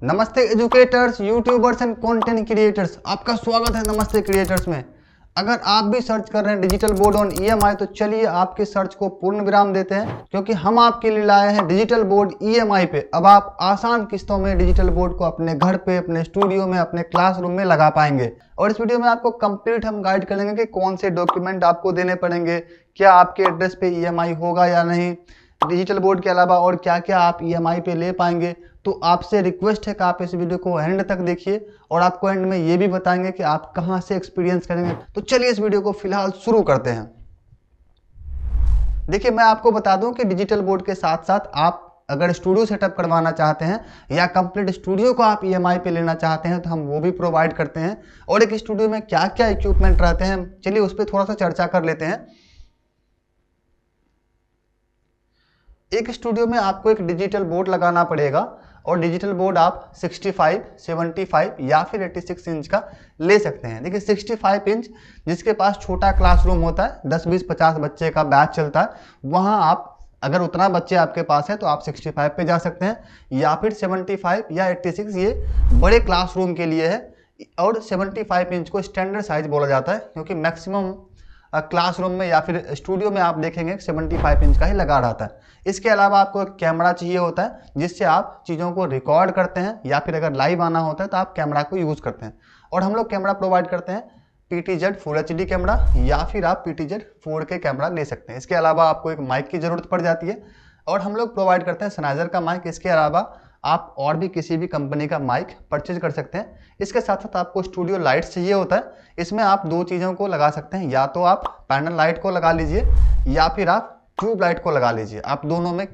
नमस्ते educators, YouTubers and content creators, आपका स्वागत है नमस्ते क्रिएटर्स में। अगर आप भी सर्च कर रहे हैं डिजिटल बोर्ड ऑन ईएमआई तो चलिए आपके सर्च को पूर्ण विराम देते हैं, क्योंकि हम आपके लिए लाए हैं डिजिटल बोर्ड ईएमआई पे। अब आप आसान किस्तों में डिजिटल बोर्ड को अपने घर पे, अपने स्टूडियो में, अपने क्लासरूम में लगा पाएंगे। और इस वीडियो में आपको कंप्लीट हम गाइड करेंगे कि कौन से डॉक्यूमेंट आपको देने पड़ेंगे, क्या आपके एड्रेस पे ईएमआई होगा या नहीं, डिजिटल बोर्ड के अलावा और क्या क्या आप ईएमआई पे ले पाएंगे। तो आपसे रिक्वेस्ट है कि आप इस वीडियो को एंड तक देखिए और आपको एंड में ये भी बताएंगे कि आप कहां से एक्सपीरियंस करेंगे। तो चलिए इस वीडियो को फिलहाल शुरू करते हैं। देखिए, मैं आपको बता दूं कि डिजिटल बोर्ड के साथ साथ आप अगर स्टूडियो सेटअप करवाना चाहते हैं या कंप्लीट स्टूडियो को आप ईएमआई पे लेना चाहते हैं तो हम वो भी प्रोवाइड करते हैं। और एक स्टूडियो में क्या क्या इक्विपमेंट रहते हैं, चलिए उस पर थोड़ा सा चर्चा कर लेते हैं। एक स्टूडियो में आपको एक डिजिटल बोर्ड लगाना पड़ेगा और डिजिटल बोर्ड आप 65, 75 या फिर 86 इंच का ले सकते हैं। देखिए 65 इंच जिसके पास छोटा क्लासरूम होता है, 10, 20, 50 बच्चे का बैच चलता है, वहाँ आप अगर उतना बच्चे आपके पास है तो आप 65 पे जा सकते हैं, या फिर 75 या 86 ये बड़े क्लासरूम के लिए है। और 75 इंच को स्टैंडर्ड साइज बोला जाता है, क्योंकि मैक्सिमम क्लासरूम में या फिर स्टूडियो में आप देखेंगे 75 इंच का ही लगा रहता है। इसके अलावा आपको एक कैमरा चाहिए होता है जिससे आप चीज़ों को रिकॉर्ड करते हैं, या फिर अगर लाइव आना होता है तो आप कैमरा को यूज़ करते हैं। और हम लोग कैमरा प्रोवाइड करते हैं PTZ फुल HD कैमरा, या फिर आप PTZ 4K कैमरा ले सकते हैं। इसके अलावा आपको एक माइक की ज़रूरत पड़ जाती है और हम लोग प्रोवाइड करते हैं सनाइजर का माइक। इसके अलावा आप और भी किसी भी कंपनी का माइक परचेज कर सकते हैं। इसके साथ साथ आपको स्टूडियो लाइट्स चाहिए होता है। इसमें आप दो चीज़ों को लगा सकते हैं, या तो आप पैनल लाइट को लगा लीजिए या फिर आप ट्यूब लाइट को लगा लीजिए। आप दोनों में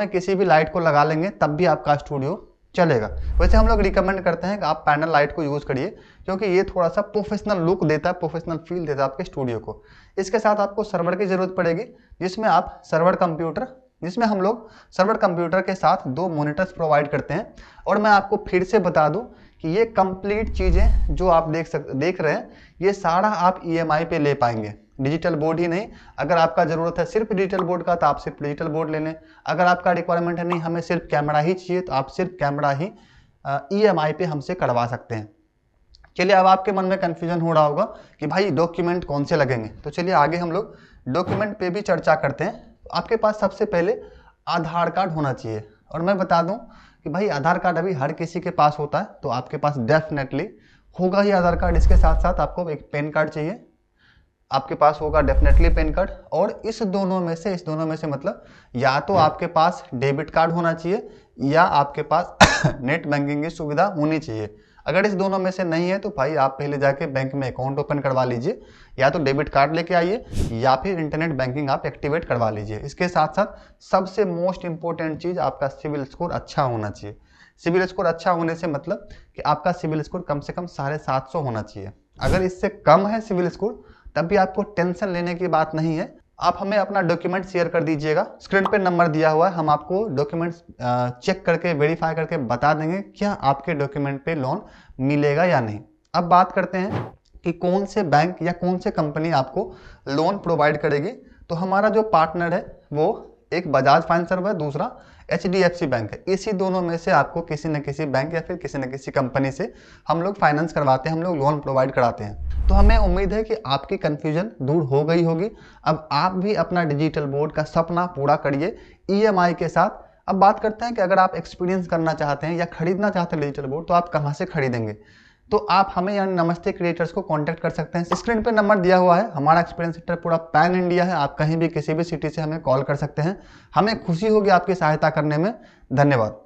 किसी भी लाइट को लगा लेंगे तब भी आपका स्टूडियो चलेगा। वैसे हम लोग रिकमेंड करते हैं कि आप पैनल लाइट को यूज़ करिए, क्योंकि ये थोड़ा सा प्रोफेशनल लुक देता है, प्रोफेशनल फील देता है आपके स्टूडियो को। इसके साथ आपको सर्वर की ज़रूरत पड़ेगी, जिसमें हम लोग सर्वर कंप्यूटर के साथ 2 मॉनिटर्स प्रोवाइड करते हैं। और मैं आपको फिर से बता दूं कि ये कंप्लीट चीज़ें जो आप देख रहे हैं, ये सारा आप ईएमआई पे ले पाएंगे, डिजिटल बोर्ड ही नहीं। अगर आपका ज़रूरत है सिर्फ डिजिटल बोर्ड का तो आप सिर्फ डिजिटल बोर्ड ले लें। अगर आपका रिक्वायरमेंट है नहीं हमें सिर्फ कैमरा ही चाहिए तो आप सिर्फ कैमरा ही ईएमआई पे हमसे करवा सकते हैं। चलिए, अब आपके मन में कन्फ्यूजन हो रहा होगा कि भाई डॉक्यूमेंट कौन से लगेंगे, तो चलिए आगे हम लोग डॉक्यूमेंट पे भी चर्चा करते हैं। आपके पास सबसे पहले आधार कार्ड होना चाहिए। और मैं बता दूं कि भाई आधार कार्ड अभी हर किसी के पास होता है, तो आपके पास डेफिनेटली होगा ही आधार कार्ड। इसके साथ साथ आपको एक पैन कार्ड चाहिए, आपके पास होगा डेफिनेटली पैन कार्ड। और इस दोनों में से मतलब या तो आपके पास डेबिट कार्ड होना चाहिए या आपके पास नेट बैंकिंग की सुविधा होनी चाहिए। अगर इस दोनों में से नहीं है तो भाई आप पहले जाके बैंक में अकाउंट ओपन करवा लीजिए, या तो डेबिट कार्ड लेके आइए या फिर इंटरनेट बैंकिंग आप एक्टिवेट करवा लीजिए। इसके साथ साथ सबसे मोस्ट इंपॉर्टेंट चीज़ आपका सिविल स्कोर अच्छा होना चाहिए। सिविल स्कोर अच्छा होने से मतलब कि आपका सिविल स्कोर कम से कम 750 होना चाहिए। अगर इससे कम है सिविल स्कोर तब भी आपको टेंशन लेने की बात नहीं है। आप हमें अपना डॉक्यूमेंट शेयर कर दीजिएगा, स्क्रीन पे नंबर दिया हुआ है, हम आपको डॉक्यूमेंट्स चेक करके वेरीफाई करके बता देंगे क्या आपके डॉक्यूमेंट पे लोन मिलेगा या नहीं। अब बात करते हैं कि कौन से बैंक या कौन से कंपनी आपको लोन प्रोवाइड करेगी। तो हमारा जो पार्टनर है वो एक बजाज फाइनेंसर है, दूसरा HDFC बैंक है। इसी दोनों में से आपको किसी न किसी बैंक या फिर किसी न किसी कंपनी से हम लोग फाइनेंस करवाते हैं, हम लोग लोन प्रोवाइड कराते हैं। तो हमें उम्मीद है कि आपकी कन्फ्यूजन दूर हो गई होगी। अब आप भी अपना डिजिटल बोर्ड का सपना पूरा करिए ईएमआई के साथ। अब बात करते हैं कि अगर आप एक्सपीरियंस करना चाहते हैं या खरीदना चाहते हैं डिजिटल बोर्ड, तो आप कहाँ से खरीदेंगे। तो आप हमें यानी नमस्ते क्रिएटर्स को कांटेक्ट कर सकते हैं। स्क्रीन पे नंबर दिया हुआ है, हमारा एक्सपीरियंस सेंटर पूरा पैन इंडिया है। आप कहीं भी किसी भी सिटी से हमें कॉल कर सकते हैं। हमें खुशी होगी आपकी सहायता करने में। धन्यवाद।